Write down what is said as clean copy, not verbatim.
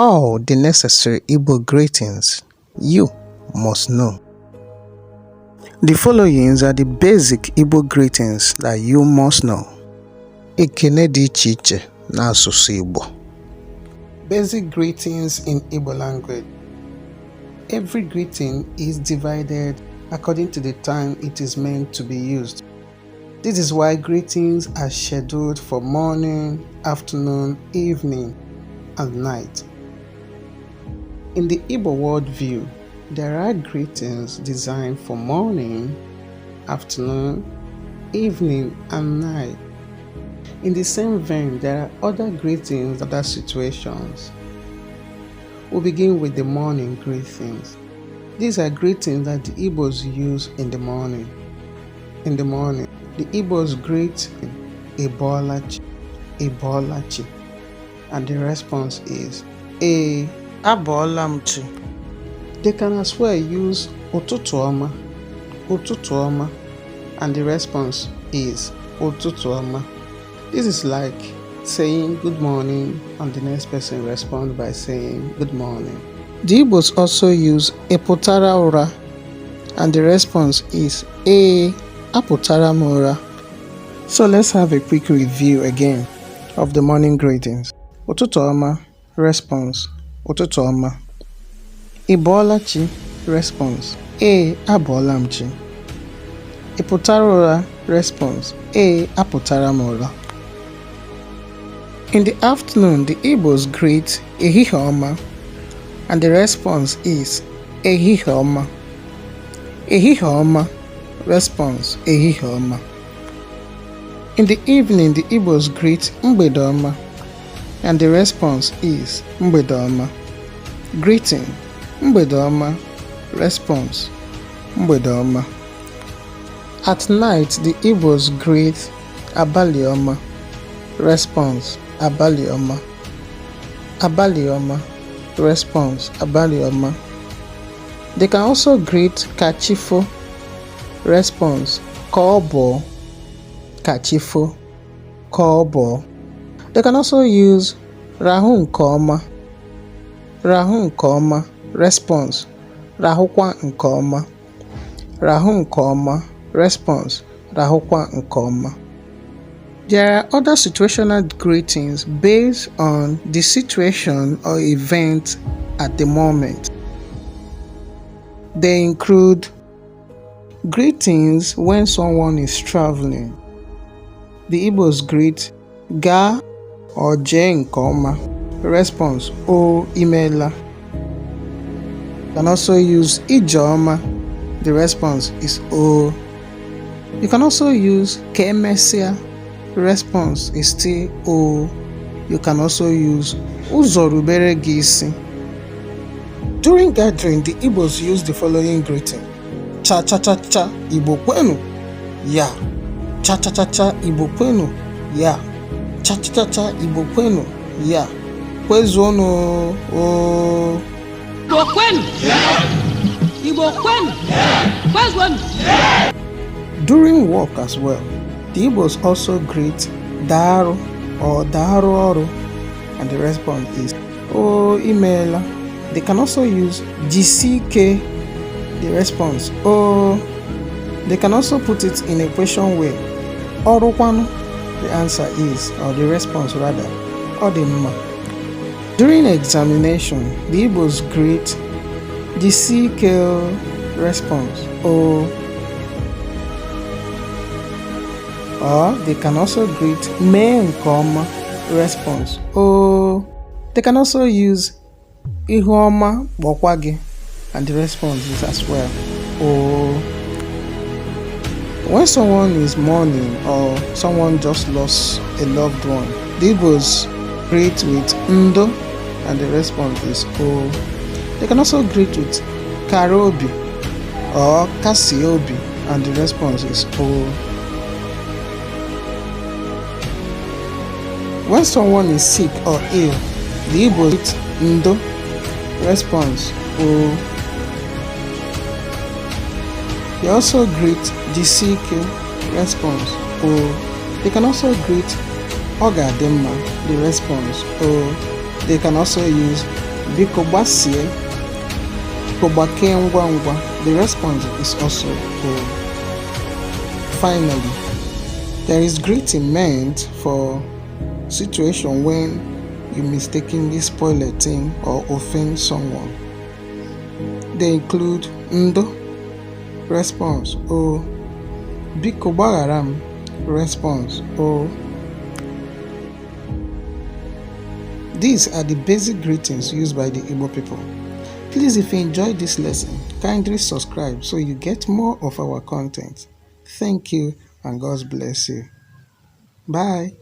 all the necessary Igbo greetings you must know. The following are the basic Igbo greetings that you must know. Ekene dị iche iche n'asụsụ Igbo. Basic greetings in Igbo language. Every greeting is divided according to the time it is meant to be used. This is why greetings are scheduled for morning, afternoon, evening, and night. In the Igbo worldview, there are greetings designed for morning, afternoon, evening, and night. In the same vein, there are other greetings for other situations. We'll begin with the morning greetings. These are greetings that the Igbos use in the morning. In the morning, the Igbos greet Ibolachi, Ibolachi, and the response is Abolamchi. They can as well use Ụtụtụ ọma, Ụtụtụ ọma, and the response is Ụtụtụ ọma. This is like saying good morning and the next person responds by saying good morning. The Igbos also use Epụtara ụra, and the response is Apụtara m ụra. So let's have a quick review again of the morning greetings. Ụtụtụ ọma, response Ụtụtụ ọma. Ibolachi, response Abolamchi. Ipụtara ụra, response Apụtara m ụra. In the afternoon, the Igbos greet Ehihie ọma, and the response is Ehihie ọma. Ehihie ọma, response Ehihie ọma. In the evening, the Igbos greet Mgbede ọma, and the response is Mgbede ọma. Greeting Mgbede ọma, response Mgbede ọma. At night, the Igbos greet Abalị ọma, response Abalị ọma. Abalị ọma, response Abalị ọma. They can also greet Kachifo, response Kọbọ, Kachifo, Kọbọ. They can also use Rahụ nke ọma, Rahụ nke ọma, response Rahụkwa nke ọma. Rahụ nke ọma, response Rahụkwa nke ọma. There are other situational greetings based on the situation or event at the moment. They include greetings when someone is traveling. The Igbos greet Ga or Jee nke ọma, response O Imela. You can also use Ijeọma, the response is O. You can also use Kemesia, the response is still O. You can also use Ụzọ rubere gị isi. During gathering, the Igbos use the following greeting: Cha cha cha cha Igbo kwenu, ya. Cha cha cha cha Igbo kwenu, ya. Cha cha cha cha Igbo kwenu, ya. Kwezuonu o. Igbo kwenu, Igbo kwenu, kwezuonu. During work as well, the Igbos also greet Daru or Daru Oru, and the response is O Imela. They can also use Jisike, the response O. They can also put it in a question way. Orukwanu, the answer is, or the response rather, Odimma. During examination, the Igbos greet Jisike, response O. Or they can also greet Mee nke ọma, response O. They can also use Ihu ọma gbọkwa gị, and the response is as well O. When someone is mourning or someone just lost a loved one, the Igbos greet with Ndo, and the response is O. They can also greet with Karobi or Kasiobi, and the response is O. When someone is sick or ill, the Igbos greet Ndo, response O. They also greet Jisike, response O. They can also greet Ogademma, the response O. They can also use Biko gbasie, kobake ngwa ngwa. The response is also oh. Finally, there is greeting meant for situation when you mistakenly spoil a thing or offend someone. They include ndo, response oh. Biko gbagharam, response oh. These are the basic greetings used by the Igbo people. Please, if you enjoyed this lesson, kindly subscribe so you get more of our content. Thank you and God bless you. Bye.